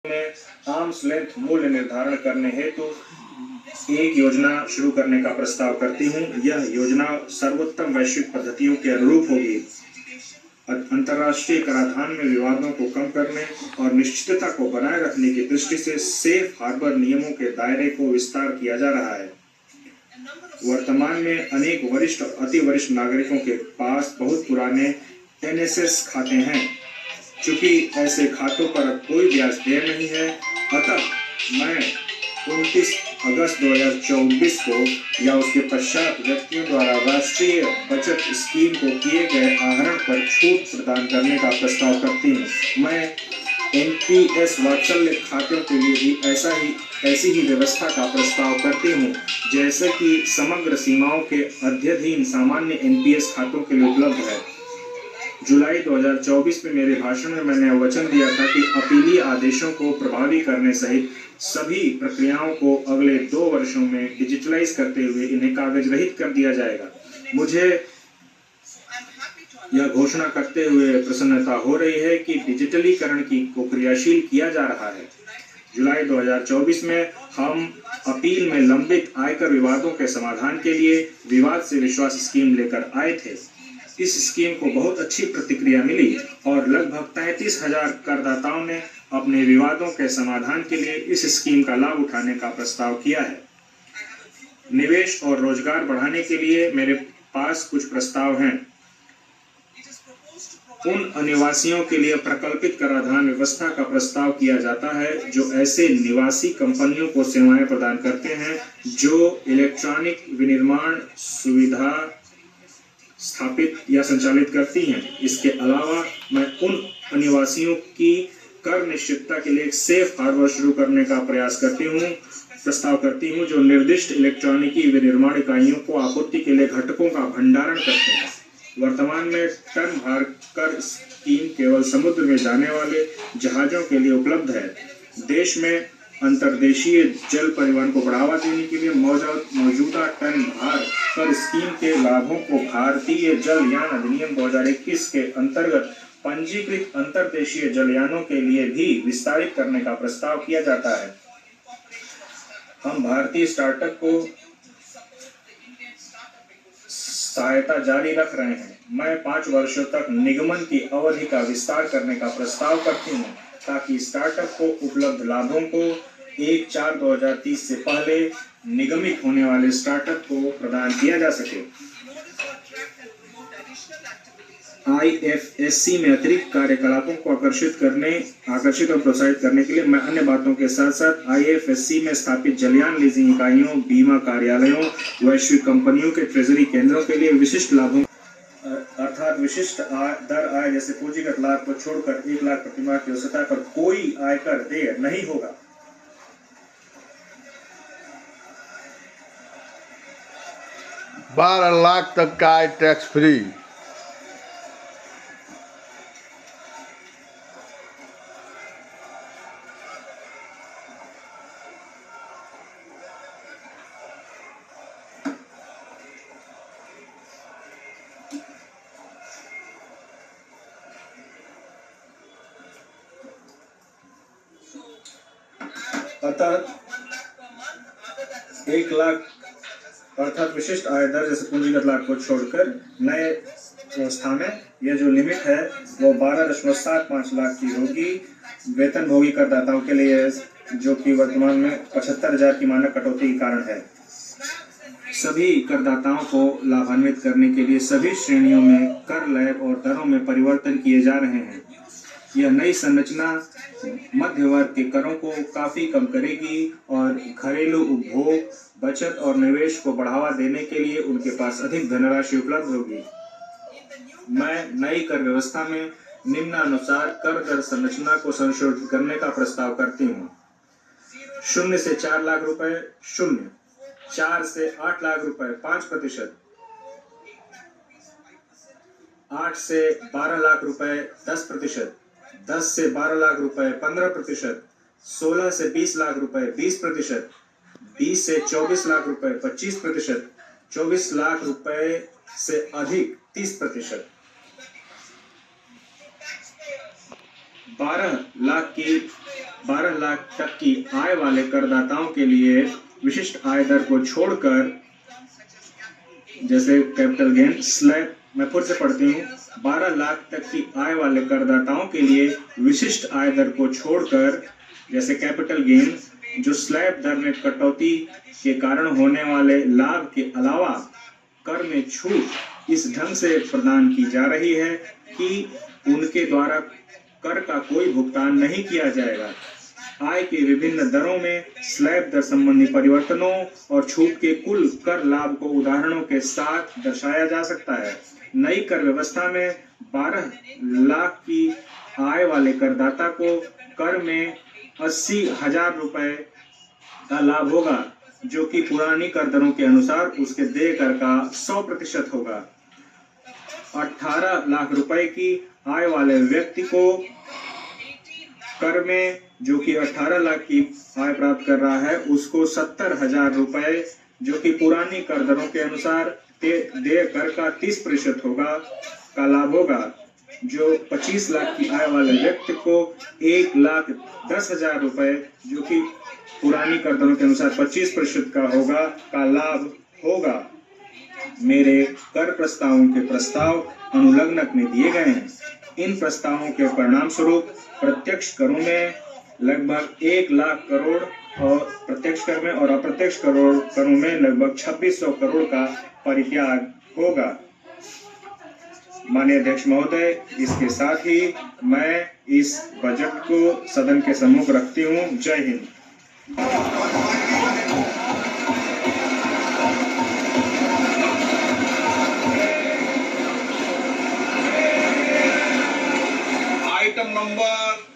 में arms length मूल्य निर्धारण करने हेतु एक योजना शुरू करने का प्रस्ताव करती हूँ। यह योजना सर्वोत्तम वैश्विक पद्धतियों के अनुरूप होगी। अंतर्राष्ट्रीय कराधान में विवादों को कम करने और निश्चितता को बनाए रखने की दृष्टि से सेफ हार्बर नियमों के दायरे को विस्तार किया जा रहा है। वर्तमान में अनेक वरिष्ठ और अति वरिष्ठ नागरिकों के पास बहुत पुराने एनएसएस खाते हैं। चूंकि ऐसे खातों पर अब कोई ब्याज देय नहीं है, अतः मैं 29 अगस्त 2024 को या उसके पश्चात व्यक्तियों द्वारा राष्ट्रीय बचत स्कीम को किए गए आहरण पर छूट प्रदान करने का प्रस्ताव करती हूँ। मैं एनपीएस वात्सल्य खातों के लिए भी ऐसी ही व्यवस्था का प्रस्ताव करती हूँ, जैसे कि समग्र सीमाओं के अध्ययन सामान्य एनपीएस खातों के लिए उपलब्ध है। जुलाई 2024 में मेरे भाषण में मैंने वचन दिया था कि अपीलीय आदेशों को प्रभावी करने सहित सभी प्रक्रियाओं को अगले 2 वर्षों में डिजिटलाइज करते हुए इन्हें कागज रहित कर दिया जाएगा। मुझे यह घोषणा करते हुए प्रसन्नता हो रही है कि डिजिटलीकरण को क्रियाशील किया जा रहा है। जुलाई 2024 में हम अपील में लंबित आयकर विवादों के समाधान के लिए विवाद से विश्वास स्कीम लेकर आए थे। इस स्कीम को बहुत अच्छी प्रतिक्रिया मिली और लगभग 33,000 करदाताओं ने अपने विवादों के समाधान के लिए इस स्कीम का लाभ उठाने का प्रस्ताव किया है। निवेश और रोजगार बढ़ाने के लिए मेरे पास कुछ प्रस्ताव हैं। उन अनिवासियों के लिए प्रकल्पित कराधान व्यवस्था का प्रस्ताव किया जाता है जो ऐसे निवासी कंपनियों को सेवाएं प्रदान करते हैं जो इलेक्ट्रॉनिक विनिर्माण सुविधा स्थापित या संचालित करती हैं। इसके अलावा मैं उन अनिवासियों की कर निश्चितता के लिए एक सेफ हार्बर शुरू करने का प्रस्ताव करती हूँ जो निर्दिष्ट इलेक्ट्रॉनिकी विनिर्माण इकाइयों को आपूर्ति के लिए घटकों का भंडारण करते हैं। वर्तमान में टन भार कर स्कीम केवल समुद्र में जाने वाले जहाजों के लिए उपलब्ध है। देश में अंतर्देशीय जल परिवहन को बढ़ावा देने के लिए मौजूदा टन भार कर स्कीम के लाभों को भारतीय जलयान अधिनियम 2021 के अंतर्गत पंजीकृत अंतर्देशीय जलयानों के लिए भी विस्तारित करने का प्रस्ताव किया जाता है। हम भारतीय स्टार्टअप को सहायता जारी रख रहे हैं। मैं 5 वर्षों तक निगमन की अवधि का विस्तार करने का प्रस्ताव करती हूँ ताकि स्टार्टअप को उपलब्ध लाभों को 1/4/2030 से पहले निगमित होने वाले स्टार्टअप को प्रदान किया जा सके। आईएफएससी में अतिरिक्त कार्यकलापों को आकर्षित और प्रोत्साहित करने के लिए मैं अन्य बातों के साथ साथ आईएफएससी में स्थापित जलयान लीजिंग इकाइयों, बीमा कार्यालयों, वैश्विक कंपनियों के ट्रेजरी केंद्रों के लिए विशिष्ट लाभों अर्थात विशिष्ट दर आय जैसे पूंजीगत लाभ को छोड़कर 1 लाख प्रति माह की औसत आय पर कोई आयकर देय नहीं होगा। $12 लाख तक का आय टैक्स फ्री। अतः 1 लाख अर्थात विशिष्ट आय दर जैसे पूंजीगत लाभ को छोड़कर नए व्यवस्था में यह जो लिमिट है वो 12.75 लाख की होगी वेतनभोगी करदाताओं के लिए, जो कि वर्तमान में 75,000 की मानक कटौती के कारण है। सभी करदाताओं को लाभान्वित करने के लिए सभी श्रेणियों में कर लैब और दरों में परिवर्तन किए जा रहे हैं। यह नई संरचना मध्य वर्ग के करों को काफी कम करेगी और घरेलू उपभोग, बचत और निवेश को बढ़ावा देने के लिए उनके पास अधिक धनराशि उपलब्ध होगी। मैं नई कर व्यवस्था में निम्नानुसार कर दर संरचना को संशोधित करने का प्रस्ताव करती हूँ। 0 से 4 लाख रुपए 0, 4 से 8 लाख रुपए 5%, 8 से 12 लाख रुपए 10%, 10 से 12 लाख रुपए 15%, 16 से 20 लाख रुपए 20%, 20 से 24 लाख रुपए 25%, 24 लाख रुपए से अधिक 30%, 12 लाख 12 लाख तक की आय वाले करदाताओं के लिए विशिष्ट आय दर को छोड़कर, जैसे कैपिटल गेन स्लैब, मैं फिर से पढ़ती हूँ, 12 लाख तक की आय वाले करदाताओं के लिए विशिष्ट आय दर को छोड़कर, जैसे कैपिटल गेन, जो स्लैब दर में कटौती के कारण होने वाले लाभ के अलावा कर में छूट इस ढंग से प्रदान की जा रही है कि उनके द्वारा कर का कोई भुगतान नहीं किया जाएगा। आय के विभिन्न दरों में स्लैब दर संबंधी परिवर्तनों और छूट के कुल कर लाभ को उदाहरणों के साथ दर्शाया जा सकता है। नई कर व्यवस्था में 12 लाख की आय वाले करदाता को कर में 80,000 रुपए का लाभ होगा, जो कि पुरानी कर दरों के अनुसार उसके देय कर का 100% होगा। 18 लाख रुपए की आय वाले व्यक्ति को कर में, जो कि 18 लाख की आय प्राप्त कर रहा है, उसको 70,000 रुपए, जो कि पुरानी कर दरों के अनुसार देय कर का 30% होगा, का लाभ होगा। जो 25 लाख की आय वाले व्यक्ति को 1,10,000 रुपए, जो कि पुरानी कर दरों के अनुसार 25% का होगा, का लाभ होगा। मेरे कर प्रस्तावों के प्रस्ताव अनुलग्नक में दिए गए हैं। इन प्रस्तावों के परिणाम स्वरूप प्रत्यक्ष करों में लगभग 1 लाख करोड़ और प्रत्यक्ष कर में और अप्रत्यक्ष करों में लगभग 2600 करोड़ का परित्याग होगा। माननीय अध्यक्ष महोदय, इसके साथ ही मैं इस बजट को सदन के सम्मुख रखती हूँ। जय हिंद। Item number